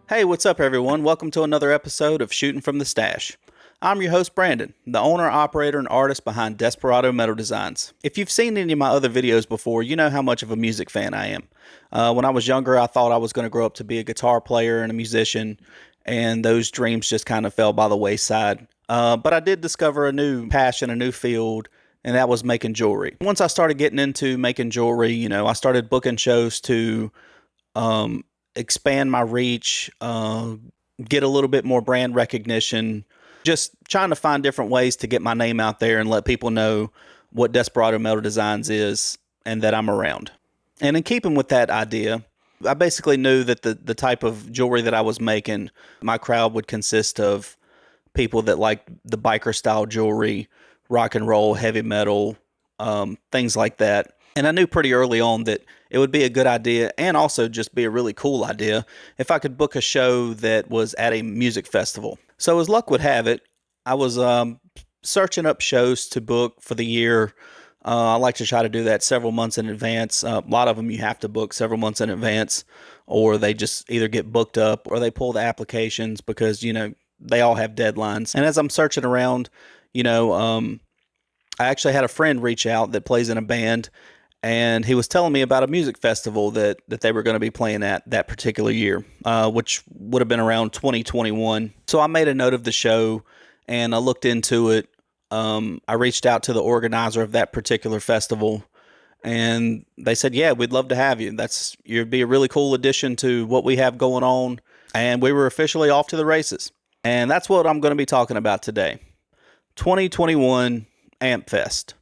Hey, what's up, everyone? Welcome to another episode of Shootin' from the Stache. I'm your host, Brandon, the owner, operator, and artist behind Desperado Metal Designs. If you've seen any of my other videos before, you know how much of a music fan I am. When I was younger, I thought I was going to grow up to be a guitar player and a musician, and those dreams just kind of fell by the wayside. But I did discover a new passion, a new field, and that was making jewelry. Once I started getting into making jewelry, I started booking shows to expand my reach, get a little bit more brand recognition, just trying to find different ways to get my name out there and let people know what Desperado Metal Designs is and that I'm around. And in keeping with that idea, I basically knew that the type of jewelry that I was making, my crowd would consist of people that like the biker style jewelry, rock and roll, heavy metal, things like that. And I knew pretty early on that it would be a good idea and also just be a really cool idea if I could book a show that was at a music festival. So as luck would have it, I was searching up shows to book for the year. I like to try to do that several months in advance. A lot of them you have to book several months in advance, or they just either get booked up or they pull the applications because, they all have deadlines. And as I'm searching around, I actually had a friend reach out that plays in a band, and he was telling me about a music festival that they were going to be playing at that particular year, which would have been around 2021. So I made a note of the show, and I looked into it. I reached out to the organizer of that particular festival, and they said, yeah, we'd love to have you. You'd be a really cool addition to what we have going on. And we were officially off to the races. And that's what I'm going to be talking about today. 2021 Ampfest.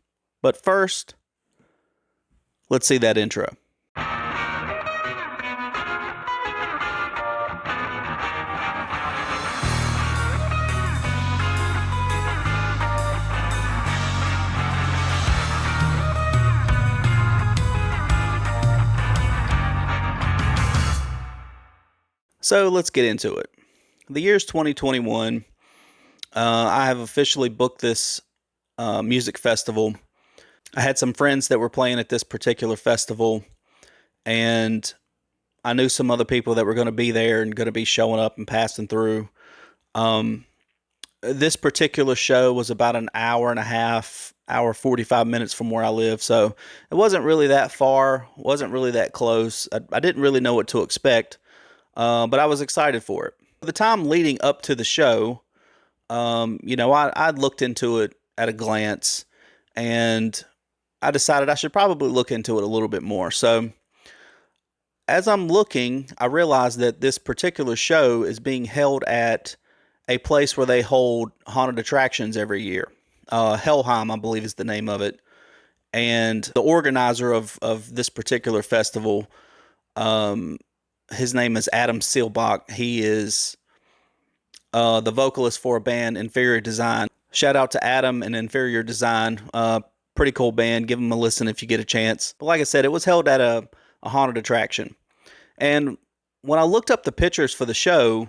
But first, let's see that intro. So let's get into it. The year's 2021. I have officially booked this music festival. I had some friends that were playing at this particular festival, and I knew some other people that were going to be there and going to be showing up and passing through. This particular show was about an hour and a half, hour 45 minutes from where I live, so it wasn't really that far, wasn't really that close. I didn't really know what to expect, but I was excited for it. The time leading up to the show, I'd looked into it at a glance, and I decided I should probably look into it a little bit more. So as I'm looking, I realized that this particular show is being held at a place where they hold haunted attractions every year. Helheim, I believe, is the name of it. And the organizer of this particular festival, his name is Adam Seelbach. He is the vocalist for a band, Inferior Design. Shout out to Adam and Inferior Design. Pretty cool band. Give them a listen if you get a chance. But like I said, it was held at a haunted attraction. And when I looked up the pictures for the show,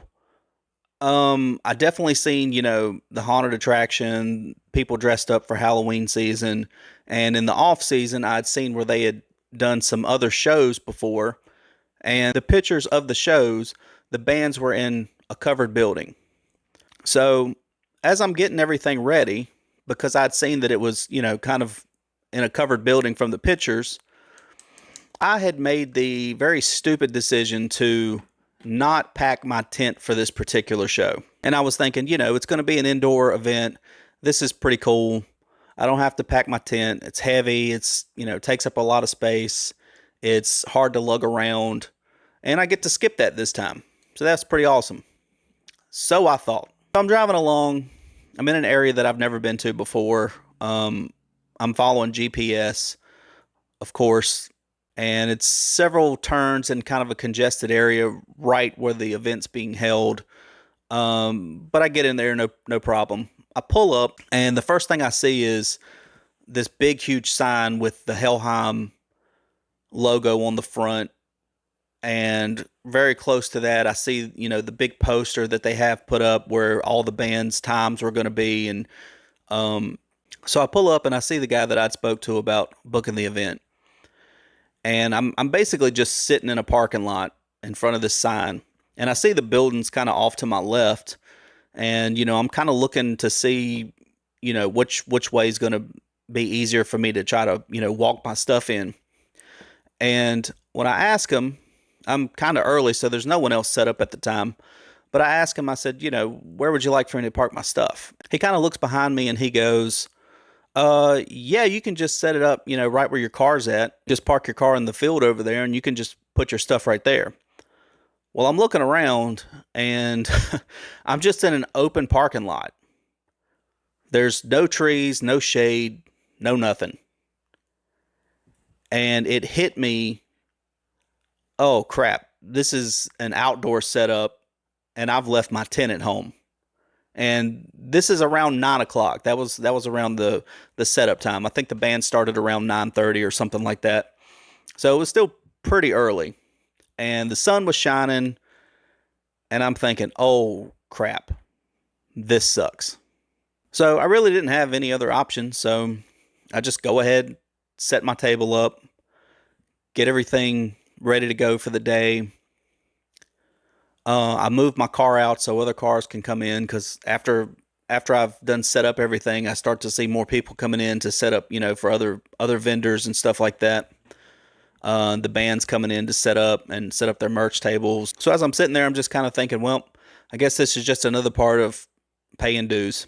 I definitely seen, the haunted attraction, people dressed up for Halloween season. And in the off season, I'd seen where they had done some other shows before. And the pictures of the shows, the bands were in a covered building. So as I'm getting everything ready, because I'd seen that it was, kind of in a covered building from the pictures, I had made the very stupid decision to not pack my tent for this particular show. And I was thinking, it's going to be an indoor event. This is pretty cool. I don't have to pack my tent. It's heavy. It's, takes up a lot of space. It's hard to lug around. And I get to skip that this time. So that's pretty awesome. So I thought. I'm driving along. I'm in an area that I've never been to before. I'm following GPS, of course, and it's several turns in kind of a congested area right where the event's being held. But I get in there, no problem. I pull up, and the first thing I see is this big, huge sign with the Helheim logo on the front. And very close to that, I see, the big poster that they have put up where all the band's times were going to be. And so I pull up and I see the guy that I'd spoke to about booking the event. And I'm basically just sitting in a parking lot in front of this sign. And I see the buildings kind of off to my left, and I'm kind of looking to see which way is going to be easier for me to try to walk my stuff in. And when I ask him, I'm kind of early, so there's no one else set up at the time. But I asked him, I said, where would you like for me to park my stuff? He kind of looks behind me and he goes, yeah, you can just set it up, right where your car's at. Just park your car in the field over there and you can just put your stuff right there. Well, I'm looking around and I'm just in an open parking lot. There's no trees, no shade, no nothing. And it hit me, oh crap, this is an outdoor setup and I've left my tent at home. And this is around 9 o'clock. That was around the setup time. I think the band started around 9:30 or something like that. So it was still pretty early. And the sun was shining. And I'm thinking, oh crap, this sucks. So I really didn't have any other option. So I just go ahead, set my table up, get everything ready to go for the day. I moved my car out so other cars can come in, because after I've done set up everything, I start to see more people coming in to set up, for other vendors and stuff like that. The band's coming in to set up their merch tables. So as I'm sitting there, I'm just kind of thinking, well, I guess this is just another part of paying dues.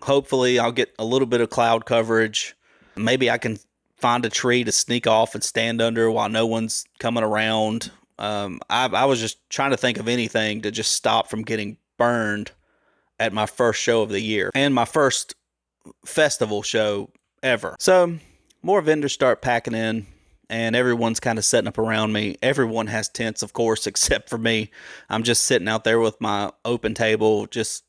Hopefully I'll get a little bit of cloud coverage. Maybe I can find a tree to sneak off and stand under while no one's coming around. I was just trying to think of anything to just stop from getting burned at my first show of the year and my first festival show ever. So more vendors start packing in and everyone's kind of setting up around me. Everyone has tents, of course, except for me. I'm just sitting out there with my open table, just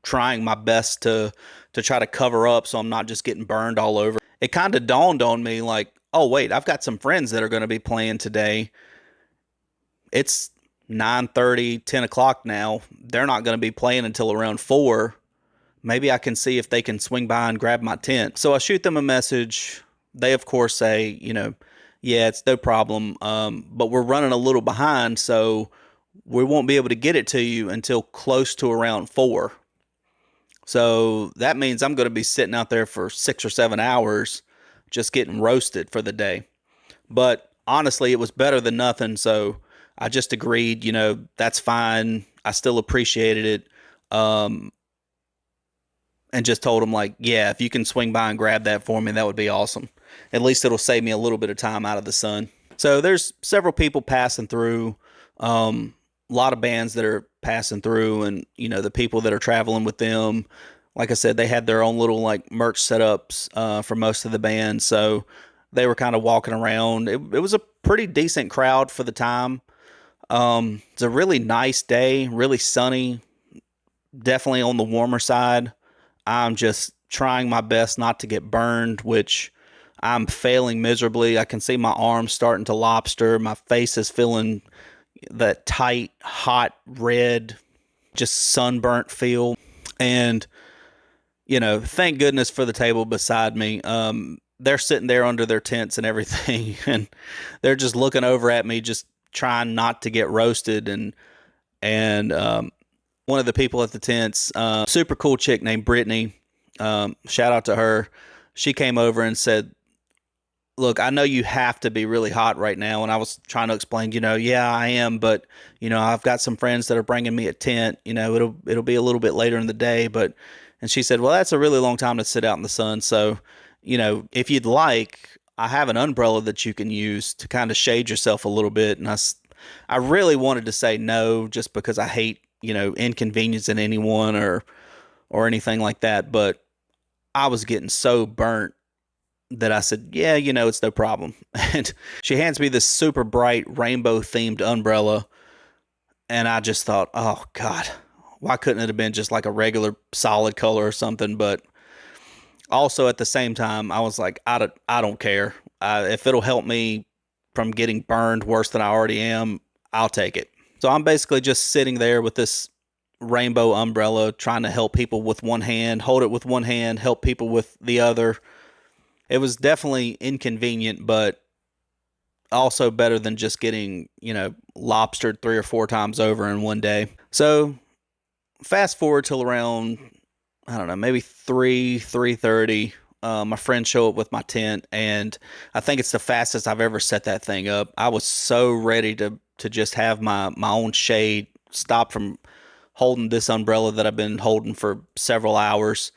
trying my best to try to cover up so I'm not just getting burned all over. It kind of dawned on me like, oh wait, I've got some friends that are going to be playing today. It's 9:30, 10 o'clock now. They're not going to be playing until around 4. Maybe I can see if they can swing by and grab my tent. So I shoot them a message. They, of course, say, yeah, it's no problem, but we're running a little behind, so we won't be able to get it to you until close to around 4. So that means I'm going to be sitting out there for 6 or 7 hours just getting roasted for the day. But honestly, it was better than nothing, so I just agreed, that's fine. I still appreciated it. And just told him like, yeah, if you can swing by and grab that for me, that would be awesome. At least it'll save me a little bit of time out of the sun. So there's several people passing through, a lot of bands that are passing through, and, the people that are traveling with them. Like I said, they had their own little like merch setups for most of the bands. So they were kind of walking around. It was a pretty decent crowd for the time. It's a really nice day, really sunny, definitely on the warmer side. I'm just trying my best not to get burned, which I'm failing miserably. I can see my arms starting to lobster. My face is feeling that tight, hot, red, just sunburnt feel. And, thank goodness for the table beside me. They're sitting there under their tents and everything, and they're just looking over at me, just trying not to get roasted. And one of the people at the tents, super cool chick named Brittany, shout out to her. She came over and said, look, I know you have to be really hot right now. And I was trying to explain, yeah, I am, but I've got some friends that are bringing me a tent. It'll be a little bit later in the day, and she said, well, that's a really long time to sit out in the sun. So, if you'd like, I have an umbrella that you can use to kind of shade yourself a little bit. And I really wanted to say no, just because I hate, inconveniencing anyone or anything like that. But I was getting so burnt that I said, yeah, it's no problem. And she hands me this super bright rainbow themed umbrella. And I just thought, oh God, why couldn't it have been just like a regular solid color or something? But also at the same time, I was like, I don't care. If it'll help me from getting burned worse than I already am, I'll take it. So I'm basically just sitting there with this rainbow umbrella, trying to help people with one hand, hold it with one hand, help people with the other. It was definitely inconvenient, but also better than just getting, lobstered 3 or 4 times over in one day. So fast forward till around, I don't know, maybe 3:30. My friends show up with my tent, and I think it's the fastest I've ever set that thing up. I was so ready to just have my own shade, stop from holding this umbrella that I've been holding for several hours.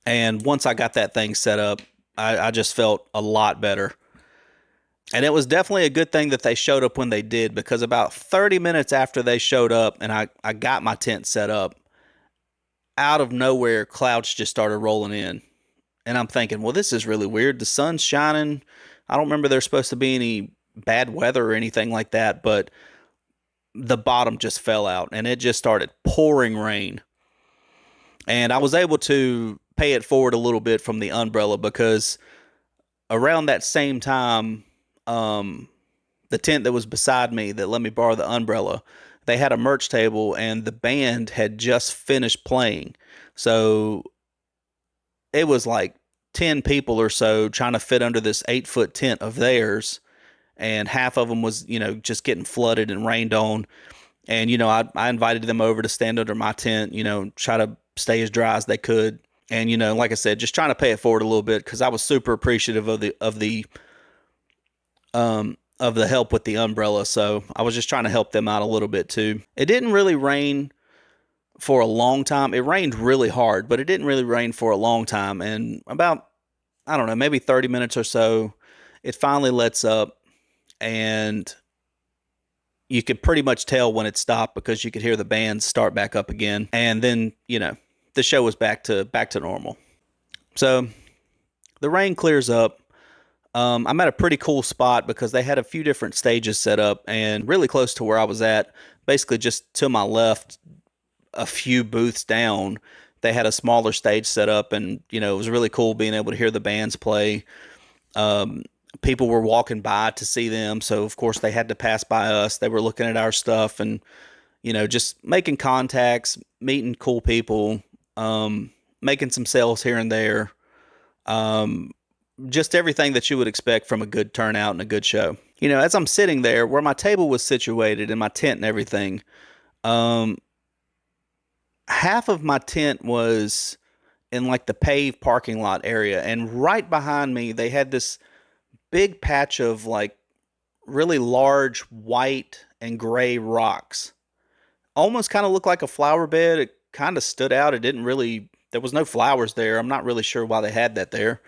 And once I got that thing set up, I just felt a lot better. And it was definitely a good thing that they showed up when they did, because about 30 minutes after they showed up and I got my tent set up, out of nowhere, clouds just started rolling in. And I'm thinking, well, this is really weird. The sun's shining. I don't remember there's supposed to be any bad weather or anything like that, but the bottom just fell out and it just started pouring rain. And I was able to pay it forward a little bit from the umbrella, because around that same time, the tent that was beside me that let me borrow the umbrella, they had a merch table and the band had just finished playing. So it was like 10 people or so trying to fit under this 8-foot tent of theirs. And half of them was, just getting flooded and rained on. And, I invited them over to stand under my tent, try to stay as dry as they could. And, like I said, just trying to pay it forward a little bit, because I was super appreciative of the help with the umbrella. So I was just trying to help them out a little bit too. It didn't really rain for a long time. It rained really hard, but it didn't really rain for a long time. And about, I don't know, maybe 30 minutes or so, it finally lets up, and you could pretty much tell when it stopped, because you could hear the band start back up again. And then, the show was back to normal. So the rain clears up. I'm at a pretty cool spot, because they had a few different stages set up, and really close to where I was at, basically just to my left, a few booths down, they had a smaller stage set up. And, it was really cool being able to hear the bands play. People were walking by to see them, so of course they had to pass by us. They were looking at our stuff and, just making contacts, meeting cool people, making some sales here and there. Just everything that you would expect from a good turnout and a good show. As I'm sitting there where my table was situated and my tent and everything, half of my tent was in like the paved parking lot area. And right behind me, they had this big patch of like really large white and gray rocks. Almost kind of looked like a flower bed. It kind of stood out. There was no flowers there. I'm not really sure why they had that there.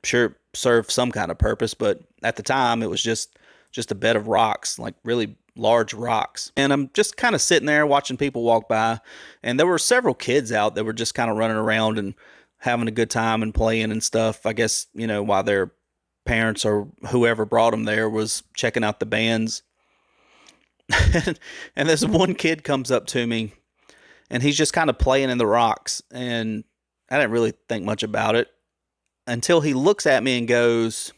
Sure it served some kind of purpose, but at the time it was just a bed of rocks, like really large rocks. And I'm just kind of sitting there watching people walk by, and there were several kids out that were just kind of running around and having a good time and playing and stuff. I guess, while their parents or whoever brought them there was checking out the bands. And this one kid comes up to me, and he's just kind of playing in the rocks, and I didn't really think much about it until he looks at me and goes,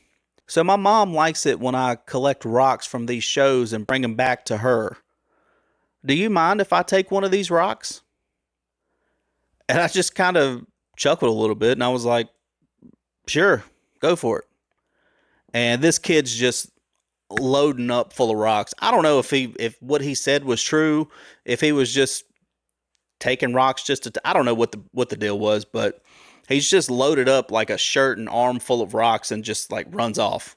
"So my mom likes it when I collect rocks from these shows and bring them back to her. Do you mind if I take one of these rocks?" And I just kind of chuckled a little bit, and I was like, "Sure, go for it." And this kid's just loading up full of rocks. I don't know if what he said was true, if he was just taking rocks I don't know what the deal was, but he's just loaded up like a shirt and arm full of rocks and just like runs off.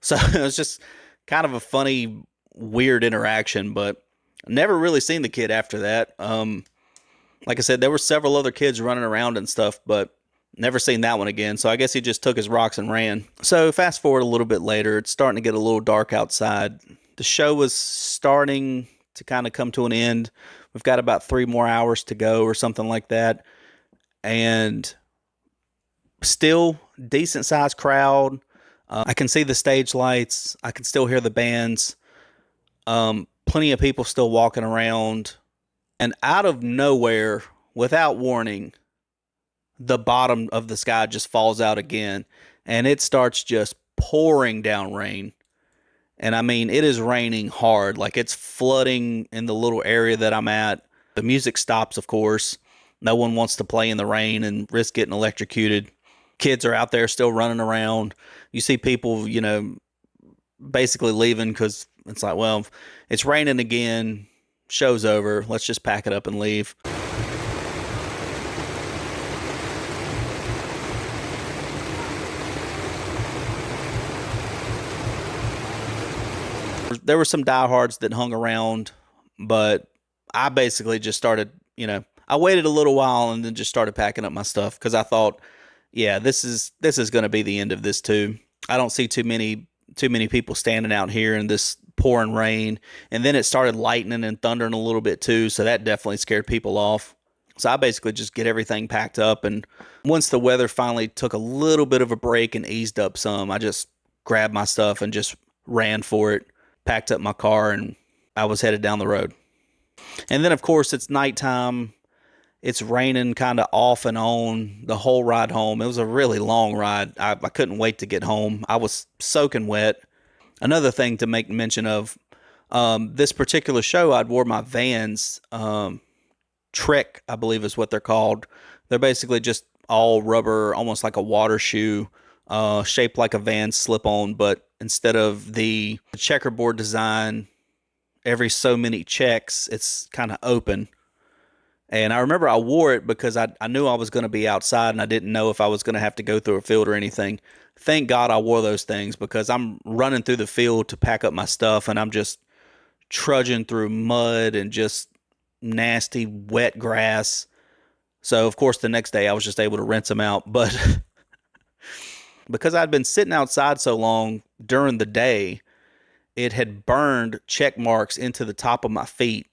So it was just kind of a funny, weird interaction, but never really seen the kid after that. Like I said, there were several other kids running around and stuff, but never seen that one again. So I guess he just took his rocks and ran. So fast forward a little bit later, it's starting to get a little dark outside. The show was starting to kind of come to an end. We've got about 3 more hours to go or something like that. And still decent sized crowd. I can see the stage lights. I can still hear the bands. Plenty of people still walking around. And out of nowhere, without warning, the bottom of the sky just falls out again, and it starts just pouring down rain. And I mean, it is raining hard. Like, it's flooding in the little area that I'm at. The music stops, of course. No one wants to play in the rain and risk getting electrocuted. Kids are out there still running around. You see people, basically leaving because it's like, well, it's raining again, show's over, let's just pack it up and leave. There were some diehards that hung around, but I basically just started, I waited a little while and then just started packing up my stuff because I thought, yeah, this is going to be the end of this too. I don't see too many people standing out here in this pouring rain, and then it started lightning and thundering a little bit too, so that definitely scared people off. So I basically just get everything packed up, and once the weather finally took a little bit of a break and eased up some, I just grabbed my stuff and just ran for it, packed up my car, and I was headed down the road. And then, of course, it's nighttime. It's raining kind of off and on the whole ride home. It was a really long ride. I couldn't wait to get home. I was soaking wet. Another thing to make mention of, this particular show, I'd wore my Vans, Trek, I believe is what they're called. They're basically just all rubber, almost like a water shoe, shaped like a Vans slip-on, but instead of the checkerboard design, every so many checks, it's kind of open. And I remember I wore it because I knew I was going to be outside and I didn't know if I was going to have to go through a field or anything. Thank God I wore those things because I'm running through the field to pack up my stuff and I'm just trudging through mud and just nasty wet grass. So, of course, the next day I was just able to rinse them out. But because I'd been sitting outside so long during the day, it had burned check marks into the top of my feet.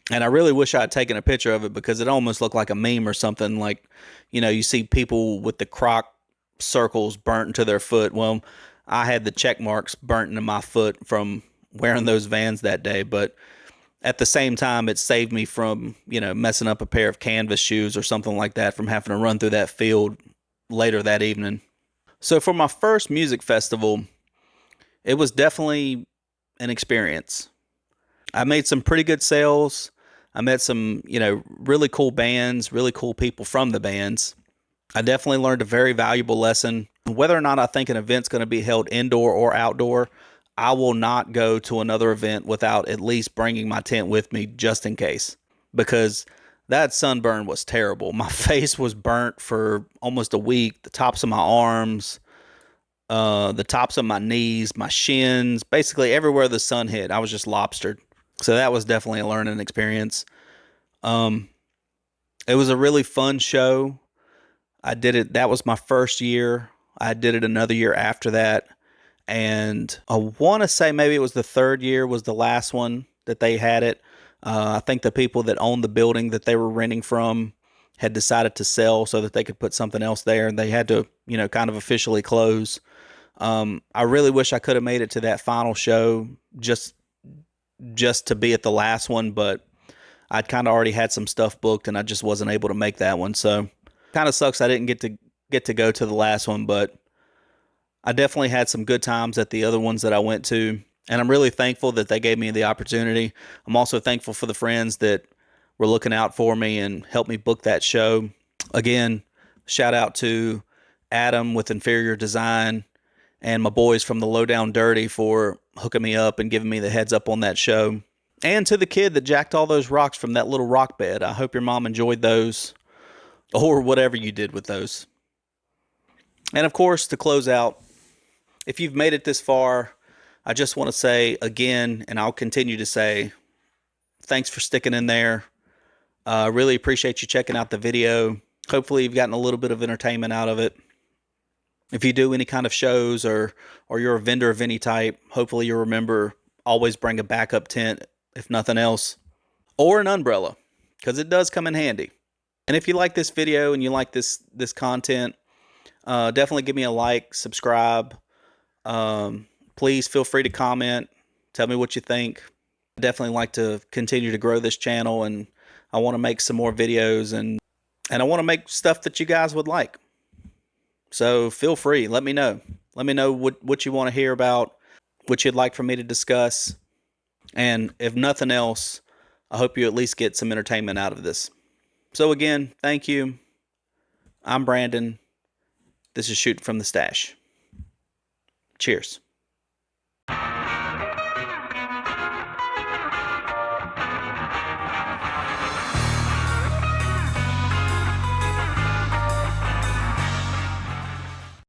And I really wish I had taken a picture of it because it almost looked like a meme or something. Like, you see people with the croc circles burnt into their foot. Well, I had the check marks burnt into my foot from wearing those Vans that day. But at the same time, it saved me from, messing up a pair of canvas shoes or something like that from having to run through that field later that evening. So for my first music festival, it was definitely an experience. I made some pretty good sales. I met some, really cool bands, really cool people from the bands. I definitely learned a very valuable lesson. Whether or not I think an event's going to be held indoor or outdoor, I will not go to another event without at least bringing my tent with me just in case. Because that sunburn was terrible. My face was burnt for almost a week. The tops of my arms, the tops of my knees, my shins, basically everywhere the sun hit, I was just lobstered. So that was definitely a learning experience. It was a really fun show. I did it. That was my first year. I did it another year after that. And I want to say maybe it was the third year was the last one that they had it. I think the people that owned the building that they were renting from had decided to sell so that they could put something else there. And they had to, kind of officially close. I really wish I could have made it to that final show just to be at the last one, but I'd kind of already had some stuff booked and I just wasn't able to make that one. So kind of sucks I didn't get to go to the last one, but I definitely had some good times at the other ones that I went to, and I'm really thankful that they gave me the opportunity. I'm also thankful for the friends that were looking out for me and helped me book that show. Again, shout out to Adam with Inferior Design and my boys from the Lowdown Dirty for hooking me up and giving me the heads up on that show. And to the kid that jacked all those rocks from that little rock bed. I hope your mom enjoyed those or whatever you did with those. And of course, to close out, if you've made it this far, I just want to say again, and I'll continue to say, thanks for sticking in there. Really appreciate you checking out the video. Hopefully you've gotten a little bit of entertainment out of it. If you do any kind of shows or you're a vendor of any type, hopefully you'll remember always bring a backup tent, if nothing else, or an umbrella, because it does come in handy. And if you like this video and you like this content, definitely give me a like, subscribe. Please feel free to comment. Tell me what you think. I definitely like to continue to grow this channel, and I want to make some more videos, and I want to make stuff that you guys would like. So feel free. Let me know. Let me know what you want to hear about, what you'd like for me to discuss. And if nothing else, I hope you at least get some entertainment out of this. So again, thank you. I'm Brandon. This is Shootin' from the Stache. Cheers.